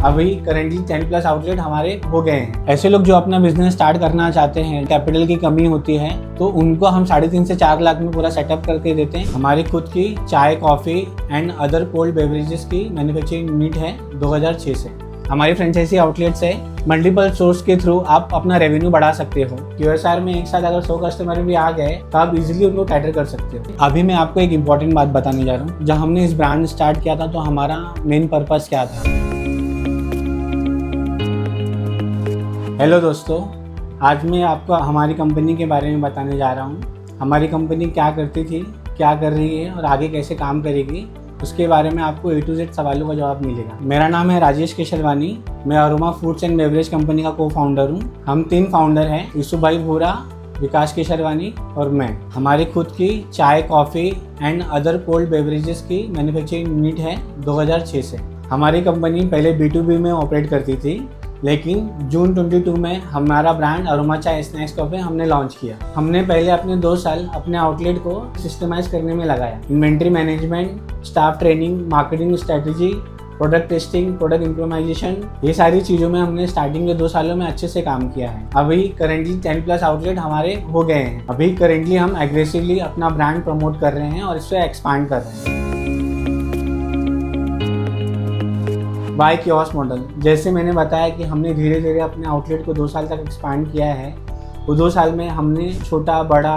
अभी currently 10+ outlet हमारे हो गए हैं। ऐसे लोग जो अपना बिजनेस स्टार्ट करना चाहते हैं, कैपिटल की कमी होती है, तो उनको हम 3.5 से 4 लाख में पूरा सेटअप करके देते हैं। हमारी खुद की चाय, coffee and other cold beverages की मैन्युफैक्चरिंग यूनिट है 2006 से। हमारी फ्रेंचाइजी आउटलेट से मल्टीपल सोर्स के थ्रू आप अपना रेवेन्यू बढ़ा सकते हो। QSR में एक साथ अगर 100 कस्टमर भी आ गए तो आप इजीली उनको कैटर कर सकते हो। अभी मैं आपको एक इम्पॉर्टेंट बात बताने जा रहा हूँ। जब हमने इस ब्रांड स्टार्ट किया था तो हमारा मेन पर्पस क्या था। हेलो दोस्तों, आज मैं आपको हमारी कंपनी के बारे में बताने जा रहा हूँ। हमारी कंपनी क्या करती थी, क्या कर रही है और आगे कैसे काम करेगी, उसके बारे में आपको A to Z सवालों का जवाब मिलेगा। मेरा नाम है राजेश केशरवानी। मैं aroma foods and beverage company का को-फाउंडर हूँ। हम 3 फाउंडर हैं, यूसुफ भाई भूरा, विकास केशरवानी और मैं। हमारी खुद की चाय, coffee and other cold beverages की मैन्युफैक्चरिंग यूनिट है 2006 से। हमारी कंपनी पहले B2B में ऑपरेट करती थी, लेकिन जून 22 में हमारा ब्रांड अरोमा चाय स्नैक्स कैफे हमने लॉन्च किया। हमने पहले अपने 2 साल अपने आउटलेट को सिस्टमाइज करने में लगाया। Inventory management, staff training, marketing strategy, product testing, product implementation, ये सारी चीज़ों में हमने स्टार्टिंग के 2 सालों में अच्छे से काम किया है। अभी करेंटली 10+ आउटलेट हमारे हो गए हैं। अभी करेंटली हम एग्रेसिवली अपना ब्रांड प्रमोट कर रहे हैं और इससे एक्सपांड कर रहे हैं। बाय कियोस्क मॉडल, जैसे मैंने बताया कि हमने धीरे धीरे अपने आउटलेट को 2 साल तक एक्सपांड किया है। वो 2 साल में हमने छोटा, बड़ा,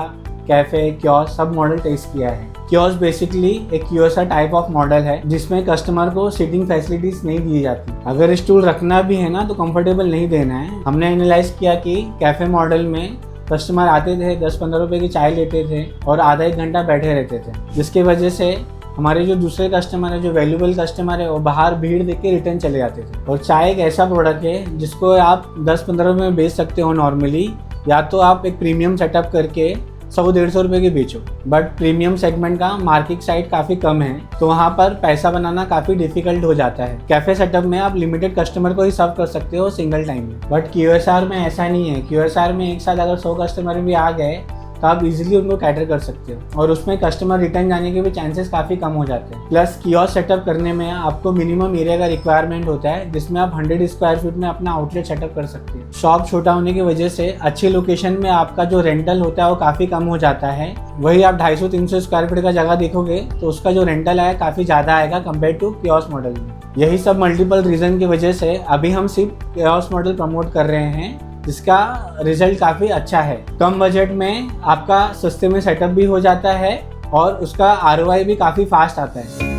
कैफ़े, कियोस्क सब मॉडल टेस्ट किया है। कियोस्क बेसिकली एक QSR टाइप ऑफ मॉडल है जिसमें कस्टमर को सीटिंग फैसिलिटीज नहीं दी जाती। अगर स्टूल रखना भी है ना तो कंफर्टेबल नहीं देना है। हमने एनालाइज किया कि कैफ़े मॉडल में कस्टमर आते थे, 10-15 रुपये की चाय लेते थे और आधा 1 घंटा बैठे रहते थे, जिसकी वजह से हमारे जो दूसरे कस्टमर है, जो वैल्यूबल कस्टमर है, वो बाहर भीड़ देख के रिटर्न चले जाते थे। और चाय एक ऐसा प्रोडक्ट है जिसको आप 10-15 रुपये में बेच सकते हो नॉर्मली, या तो आप एक प्रीमियम सेटअप करके 100-150 रुपये की बेचो। बट प्रीमियम सेगमेंट का मार्केट साइज काफ़ी कम है, तो वहाँ पर पैसा बनाना काफ़ी डिफिकल्ट हो जाता है। कैफ़े सेटअप में आप लिमिटेड कस्टमर को ही सर्व कर सकते हो सिंगल टाइम में। बट QSR में ऐसा नहीं है। QSR में एक साथ अगर 100 कस्टमर भी आ गए तो आप इजीली उनको कैटर कर सकते हो और उसमें कस्टमर रिटर्न जाने के भी चांसेस काफ़ी कम हो जाते हैं। प्लस कियोस्क सेटअप करने में आपको मिनिमम एरिया का रिक्वायरमेंट होता है, जिसमें आप 100 स्क्वायर फीट में अपना आउटलेट सेटअप कर सकते हैं। शॉप छोटा होने की वजह से अच्छी लोकेशन में आपका जो रेंटल होता है वो काफ़ी कम हो जाता है। वही आप 250-300 स्क्वायर फीट का जगह देखोगे तो उसका जो रेंटल है काफ़ी ज़्यादा आएगा कम्पेयर टू कियोस्क मॉडल में। यही सब मल्टीपल रीज़न की वजह से अभी हम सिर्फ कियोस्क मॉडल प्रमोट कर रहे हैं, जिसका रिजल्ट काफ़ी अच्छा है। कम बजट में आपका सस्ते में सेटअप भी हो जाता है और उसका ROI भी काफ़ी फास्ट आता है।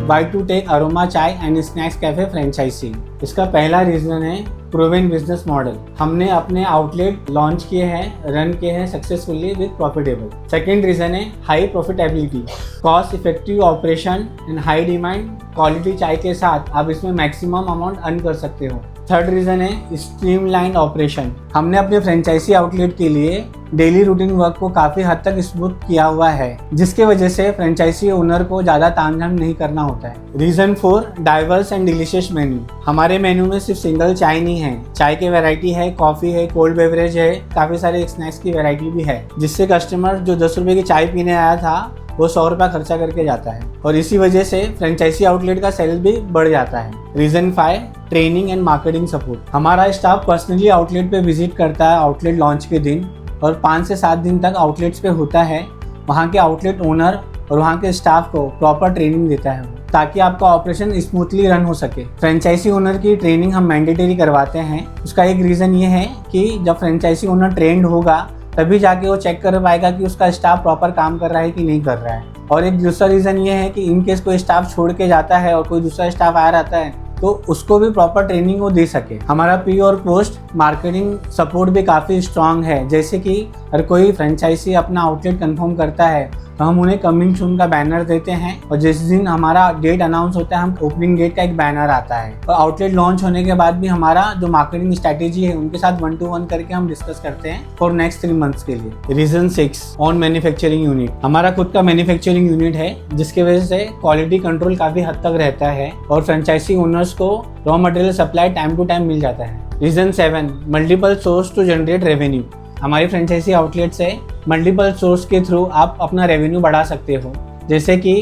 बाय टू टेक अरोमा चाय एंड स्नैक्स कैफे फ्रेंचाइजी। इसका पहला रीज़न है प्रूवन बिजनेस मॉडल। हमने अपने आउटलेट लॉन्च किए हैं, रन किए हैं successfully with profitable. Second reason है high profitability, cost effective operation and high demand quality चाय के साथ आप इसमें मैक्सिमम अमाउंट अर्न कर सकते हो। थर्ड रीज़न है स्ट्रीमलाइन ऑपरेशन। हमने अपने फ्रेंचाइजी आउटलेट के लिए डेली रूटीन वर्क को काफ़ी हद तक स्मूथ किया हुआ है, जिसके वजह से फ्रेंचाइजी ओनर को ज़्यादा तामझाम नहीं करना होता है। Reason 4, diverse and delicious menu. हमारे मेन्यू में सिर्फ सिंगल चाय नहीं है, चाय की वैरायटी है, कॉफ़ी है, कोल्ड बेवरेज है, काफ़ी सारे स्नैक्स की वैरायटी भी है, जिससे कस्टमर जो 10 रुपये की चाय पीने आया था वो 100 रुपये खर्चा करके जाता है और इसी वजह से फ्रेंचाइजी आउटलेट का सेल भी बढ़ जाता है। Reason 5, training and marketing support. हमारा स्टाफ पर्सनली आउटलेट पे विजिट करता है आउटलेट लॉन्च के दिन और 5 से 7 दिन तक आउटलेट्स पे होता है। वहाँ के आउटलेट ओनर और वहाँ के स्टाफ को प्रॉपर ट्रेनिंग देता है ताकि आपका ऑपरेशन स्मूथली रन हो सके। फ्रेंचाइजी ओनर की ट्रेनिंग हम मैंडेटरी करवाते हैं। उसका एक रीज़न ये है कि जब फ्रेंचाइजी ओनर ट्रेंड होगा तभी जाके वो चेक कर पाएगा कि उसका स्टाफ प्रॉपर काम कर रहा है कि नहीं कर रहा है। और एक दूसरा रीज़न ये है कि इन केस कोई स्टाफ छोड़ के जाता है और कोई दूसरा स्टाफ आ रहता है तो उसको भी प्रॉपर ट्रेनिंग वो दे सके। हमारा प्री और पोस्ट मार्केटिंग सपोर्ट भी काफ़ी स्ट्रांग है। जैसे कि अगर कोई फ्रेंचाइजी अपना आउटलेट कंफर्म करता है तो हम उन्हें कमिंग सून का बैनर देते हैं और जिस दिन हमारा डेट अनाउंस होता है हम ओपनिंग डेट का एक बैनर आता है। और आउटलेट लॉन्च होने के बाद भी हमारा जो मार्केटिंग स्ट्रैटेजी है उनके साथ 1-to-1 करके हम डिस्कस करते हैं फॉर नेक्स्ट 3 मंथ्स के लिए। Reason 6, on manufacturing unit. हमारा खुद का मैन्युफैक्चरिंग यूनिट है जिसकी वजह से क्वालिटी कंट्रोल काफ़ी हद तक रहता है और फ्रेंचाइजी ओनर्स को raw material supply time to time मिल जाता है। Reason 7, multiple source to generate revenue. हमारी फ्रेंचाइजी आउटलेट से मल्टीपल सोर्स के थ्रू आप अपना रेवेन्यू बढ़ा सकते हो, जैसे कि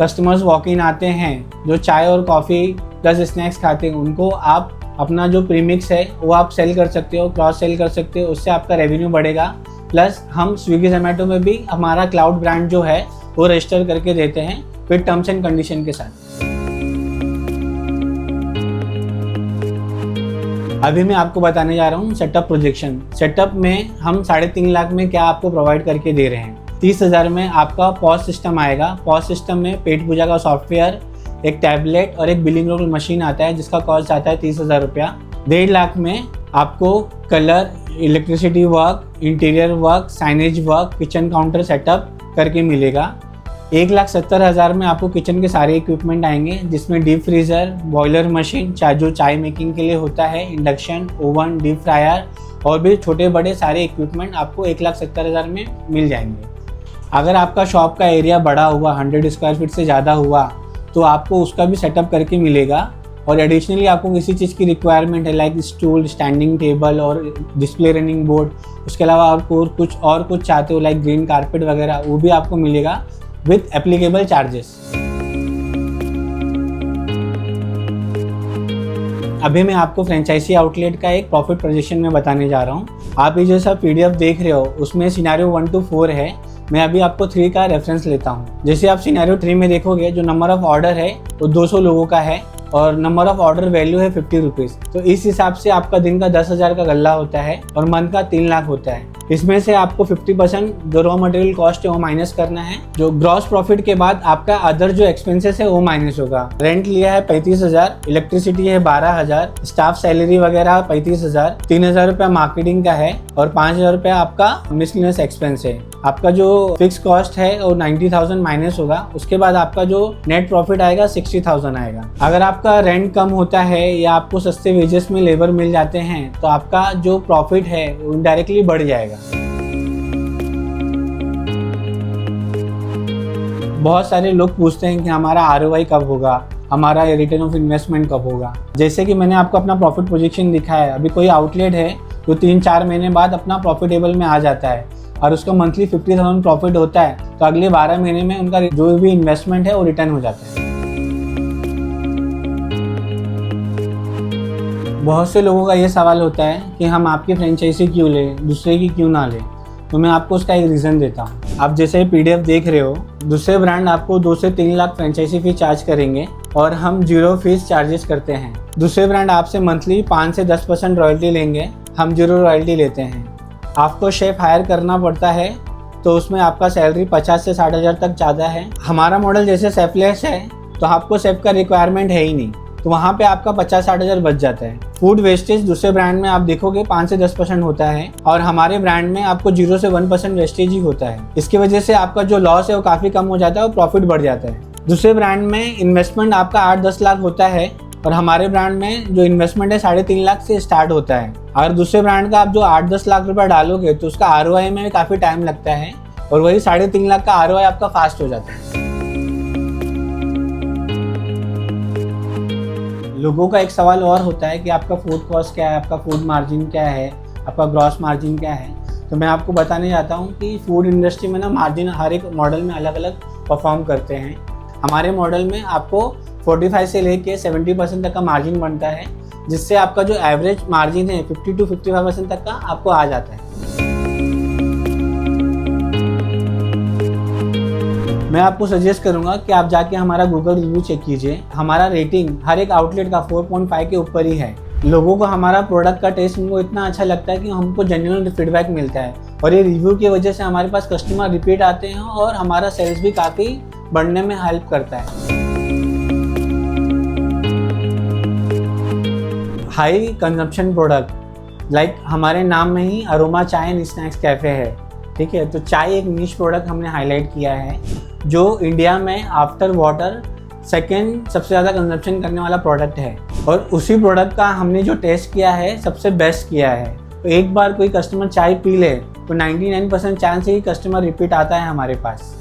कस्टमर्स वॉक इन आते हैं जो चाय और कॉफ़ी प्लस स्नैक्स खाते हैं, उनको आप अपना जो प्रीमिक्स है वो आप सेल कर सकते हो, क्रॉस सेल कर सकते हो, उससे आपका रेवेन्यू बढ़ेगा। प्लस हम स्विगी जोमेटो में भी हमारा क्लाउड ब्रांड जो है वो रजिस्टर करके देते हैं विद टर्म्स एंड कंडीशन के साथ। अभी मैं आपको बताने जा रहा हूँ सेटअप प्रोजेक्शन। सेटअप में हम 3.5 लाख में क्या आपको प्रोवाइड करके दे रहे हैं। 30,000 में आपका पॉज सिस्टम आएगा। पॉज सिस्टम में पेट पूजा का सॉफ्टवेयर, एक टैबलेट और एक बिलिंग रोल मशीन आता है जिसका कॉस्ट आता है 30,000 रुपया। 1.5 लाख में आपको colour, electricity work, interior work, signage work, kitchen counter setup करके मिलेगा। 1,70,000 में आपको किचन के सारे इक्विपमेंट आएंगे जिसमें डीप फ्रीज़र, बॉयलर मशीन जो चाय मेकिंग के लिए होता है, इंडक्शन, ओवन, डीप फ्रायर और भी छोटे बड़े सारे इक्विपमेंट आपको 1,70,000 में मिल जाएंगे। अगर आपका शॉप का एरिया बड़ा हुआ, 100 स्क्वायर फीट से ज़्यादा हुआ, तो आपको उसका भी सेटअप करके मिलेगा। और एडिशनली आपको किसी चीज़ की रिक्वायरमेंट है लाइक स्टूल, स्टैंडिंग टेबल और डिस्प्ले रनिंग बोर्ड, उसके अलावा आपको कुछ चाहते हो लाइक ग्रीन कारपेट वगैरह, वो भी आपको मिलेगा विथ एप्लीकेबल चार्जेस। अभी मैं आपको फ्रेंचाइजी आउटलेट का एक प्रॉफिट प्रोजेक्शन में बताने जा रहा हूँ। आप ये जैसा PDF देख रहे हो उसमें सिनेरियो 1 to 4 है। मैं अभी आपको 3 का रेफरेंस लेता हूँ। जैसे आप सिनेरियो 3 में देखोगे जो नंबर ऑफ ऑर्डर है वो 200 लोगों का है और नंबर ऑफ ऑर्डर वैल्यू है 50 रुपीज़। तो इस हिसाब से आपका दिन का 10,000 का गल्ला होता है और मंथ का 3 लाख होता है। इसमें से आपको 50% जो रॉ मटेरियल कॉस्ट है वो माइनस करना है। जो ग्रॉस प्रॉफिट के बाद आपका अदर जो एक्सपेंसेस है वो माइनस होगा। रेंट लिया है 35,000, इलेक्ट्रिसिटी है 12,000, स्टाफ सैलरी वगैरह 35,000, 3,000 रुपया मार्केटिंग का है और 5,000 रुपया आपका मिसलेनियस एक्सपेंस है। आपका जो फिक्स कॉस्ट है वो 90,000 माइनस होगा। उसके बाद आपका जो नेट प्रॉफिट आएगा 60,000 आएगा। अगर आपका रेंट कम होता है या आपको सस्ते वेजेस में लेबर मिल जाते हैं तो आपका जो प्रॉफिट है वो इनडायरेक्टली बढ़ जाएगा। बहुत सारे लोग पूछते हैं कि हमारा ROI कब होगा, हमारा रिटर्न ऑफ इन्वेस्टमेंट कब होगा। जैसे कि मैंने आपको अपना प्रॉफिट प्रोजेक्शन दिखाया है। अभी कोई आउटलेट है जो 3-4 महीने बाद अपना प्रॉफिटेबल में आ जाता है और उसका मंथली 50,000 प्रॉफिट होता है तो अगले 12 महीने में उनका जो भी इन्वेस्टमेंट है वो रिटर्न हो जाता है। बहुत से लोगों का ये सवाल होता है कि हम आपकी फ्रेंचाइजी क्यों लें, दूसरे की क्यों ना लें। तो मैं आपको उसका एक रीज़न देता हूँ। आप जैसे PDF देख रहे हो, दूसरे ब्रांड आपको 2 से 3 लाख फ्रेंचाइजी फीस चार्ज करेंगे और हम 0 फीस चार्जेस करते हैं। दूसरे ब्रांड आपसे मंथली 5 से 10% रॉयल्टी लेंगे, हम 0 रॉयल्टी लेते हैं। आपको शेफ हायर करना पड़ता है तो उसमें आपका सैलरी 50 से 60,000 तक ज़्यादा है। हमारा मॉडल जैसे सेफलेस है तो आपको शेफ का रिक्वायरमेंट है ही नहीं, तो वहाँ पे आपका 50-60,000 बच जाता है। फूड वेस्टेज दूसरे ब्रांड में आप देखोगे 5 से 10% होता है और हमारे ब्रांड में आपको 0 से 1% वेस्टेज ही होता है। इसकी वजह से आपका जो लॉस है वो काफ़ी कम हो जाता है और प्रॉफिट बढ़ जाता है। दूसरे ब्रांड में इन्वेस्टमेंट आपका 8-10 लाख होता है और हमारे ब्रांड में जो इन्वेस्टमेंट है 3.5 लाख से स्टार्ट होता है। अगर दूसरे ब्रांड का आप जो 8-10 लाख रुपया डालोगे तो उसका ROI में काफ़ी टाइम लगता है और वही 3.5 लाख का ROI आपका फास्ट हो जाता है। लोगों का एक सवाल और होता है कि आपका फूड कॉस्ट क्या है, आपका फूड मार्जिन क्या है, आपका ग्रॉस मार्जिन क्या है। तो मैं आपको बताने जाता हूँ कि फूड इंडस्ट्री में ना मार्जिन हर एक मॉडल में अलग अलग परफॉर्म करते हैं। हमारे मॉडल में आपको 45 से लेके 70% तक का मार्जिन बनता है, जिससे आपका जो एवरेज मार्जिन है 50 to 55% तक का आपको आ जाता है। मैं आपको सजेस्ट करूंगा कि आप जाके हमारा गूगल रिव्यू चेक कीजिए। हमारा रेटिंग हर एक आउटलेट का 4.5 के ऊपर ही है। लोगों को हमारा प्रोडक्ट का टेस्ट उनको इतना अच्छा लगता है कि हमको जेन्युइन फीडबैक मिलता है और ये रिव्यू की वजह से हमारे पास कस्टमर रिपीट आते हैं और हमारा सेल्स भी काफ़ी बढ़ने में हेल्प करता है। हाई कंजम्पशन प्रोडक्ट लाइक हमारे नाम में ही अरोमा चाय एंड स्नैक्स कैफ़े है, ठीक है। तो चाय एक निश प्रोडक्ट हमने हाईलाइट किया है जो इंडिया में आफ्टर वाटर सेकेंड सबसे ज़्यादा कंजम्पशन करने वाला प्रोडक्ट है और उसी प्रोडक्ट का हमने जो टेस्ट किया है सबसे बेस्ट किया है। तो एक बार कोई कस्टमर चाय पी ले तो 99% चांस है कि कस्टमर रिपीट आता है हमारे पास।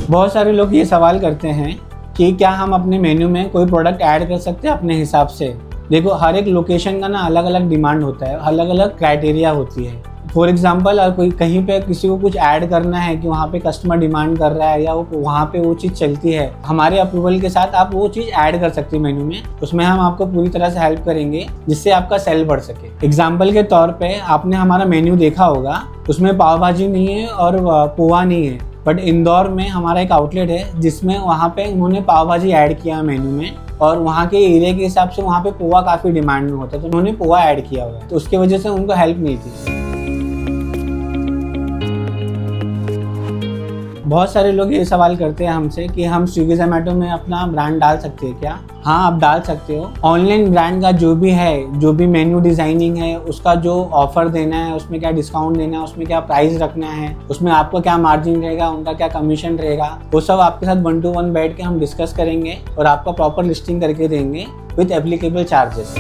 बहुत सारे लोग ये सवाल करते हैं कि क्या हम अपने मेन्यू में कोई प्रोडक्ट ऐड कर सकते हैं अपने हिसाब से। देखो हर एक लोकेशन का ना अलग अलग डिमांड होता है, अलग अलग क्राइटेरिया होती है। फॉर एग्जाम्पल कोई कहीं पे किसी को कुछ ऐड करना है कि वहाँ पे कस्टमर डिमांड कर रहा है या वहाँ पे वो चीज़ चलती है, हमारे अप्रूवल के साथ आप वो चीज़ ऐड कर सकते हैं मेन्यू में। उसमें हम आपको पूरी तरह से हेल्प करेंगे जिससे आपका सेल बढ़ सके। एग्जाम्पल के तौर पे आपने हमारा मेन्यू देखा होगा, उसमें पाव भाजी नहीं है और पोहा नहीं है, बट इंदौर में हमारा एक आउटलेट है जिसमें वहाँ पे उन्होंने पाव भाजी ऐड किया मेन्यू में, और वहाँ के एरिया के हिसाब से वहाँ पे पोहा काफ़ी डिमांड में होता है, तो उन्होंने पोहा ऐड किया हुआ है, तो उसकी वजह से उनको हेल्प मिलती है। बहुत सारे लोग ये सवाल करते हैं हमसे कि हम स्विगी जोमेटो में अपना ब्रांड डाल सकते हैं क्या? हाँ, आप डाल सकते हो। ऑनलाइन ब्रांड का जो भी है, जो भी मेन्यू डिज़ाइनिंग है, उसका जो ऑफर देना है, उसमें क्या डिस्काउंट देना है, उसमें क्या प्राइस रखना है, उसमें आपको क्या मार्जिन रहेगा, उनका क्या कमीशन रहेगा, वो सब आपके साथ 1 to 1 बैठ के हम डिस्कस करेंगे और आपको प्रॉपर लिस्टिंग करके देंगे विथ एप्लीकेबल चार्जेस।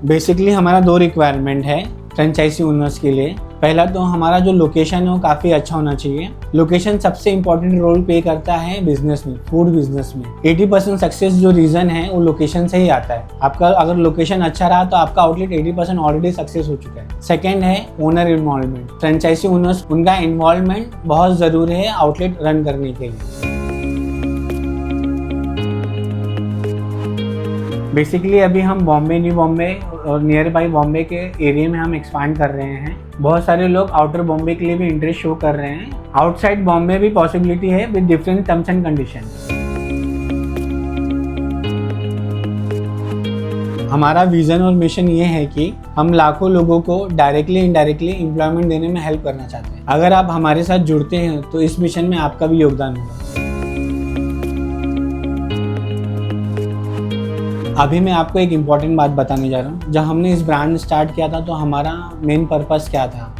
बेसिकली हमारा 2 रिक्वायरमेंट है फ्रेंचाइजी ओनर्स के लिए। पहला तो हमारा जो लोकेशन है वो काफ़ी अच्छा होना चाहिए। लोकेशन सबसे इम्पोर्टेंट रोल प्ले करता है बिजनेस में, फूड बिजनेस में। 80% सक्सेस जो रीज़न है वो लोकेशन से ही आता है। आपका अगर लोकेशन अच्छा रहा तो आपका आउटलेट 80% ऑलरेडी सक्सेस हो चुका है। सेकेंड है ओनर इन्वॉल्वमेंट। फ्रेंचाइजी ओनर्स, उनका इन्वॉल्वमेंट बहुत ज़रूरी है आउटलेट रन करने के लिए। बेसिकली अभी हम बॉम्बे, न्यू बॉम्बे और नियर बाई बॉम्बे के एरिया में हम एक्सपांड कर रहे हैं। बहुत सारे लोग आउटर बॉम्बे के लिए भी इंटरेस्ट शो कर रहे हैं। आउटसाइड बॉम्बे भी पॉसिबिलिटी है with different terms and condition. हमारा विजन और मिशन ये है कि हम लाखों लोगों को डायरेक्टली इनडायरेक्टली एम्प्लॉयमेंट देने में हेल्प करना चाहते हैं। अगर आप हमारे साथ जुड़ते हैं तो इस मिशन में आपका भी योगदान होगा। अभी मैं आपको एक इम्पॉर्टेंट बात बताने जा रहा हूँ। जब हमने इस ब्रांड स्टार्ट किया था तो हमारा मेन पर्पस क्या था?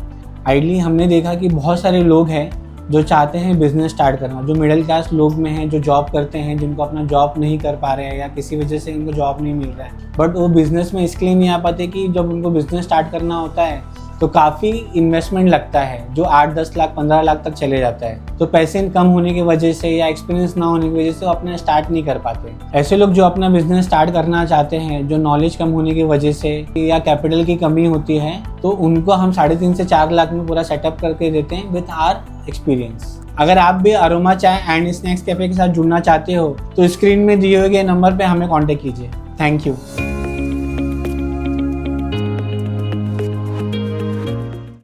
आइडली हमने देखा कि बहुत सारे लोग हैं जो चाहते हैं बिजनेस स्टार्ट करना, जो मिडिल क्लास लोग में हैं, जो जॉब करते हैं, जिनको अपना जॉब नहीं कर पा रहे हैं या किसी वजह से उनको जॉब नहीं मिल रहा है, बट वो बिज़नेस में इसके लिए नहीं आ पाते कि जब उनको बिज़नेस स्टार्ट करना होता है तो काफ़ी इन्वेस्टमेंट लगता है जो 8-10 लाख 15 लाख तक चले जाता है। तो पैसे कम होने की वजह से या एक्सपीरियंस ना होने की वजह से वो अपना स्टार्ट नहीं कर पाते। ऐसे लोग जो अपना बिजनेस स्टार्ट करना चाहते हैं, जो नॉलेज कम होने की वजह से या कैपिटल की कमी होती है, तो उनको हम 3.5 से 4 लाख में पूरा सेटअप करके देते हैं विथ आवर एक्सपीरियंस। अगर आप भी अरोमा चाय एंड स्नैक्स कैफे के साथ जुड़ना चाहते हो तो स्क्रीन में दिए हुए नंबर पर हमें कॉन्टेक्ट कीजिए। Thank you.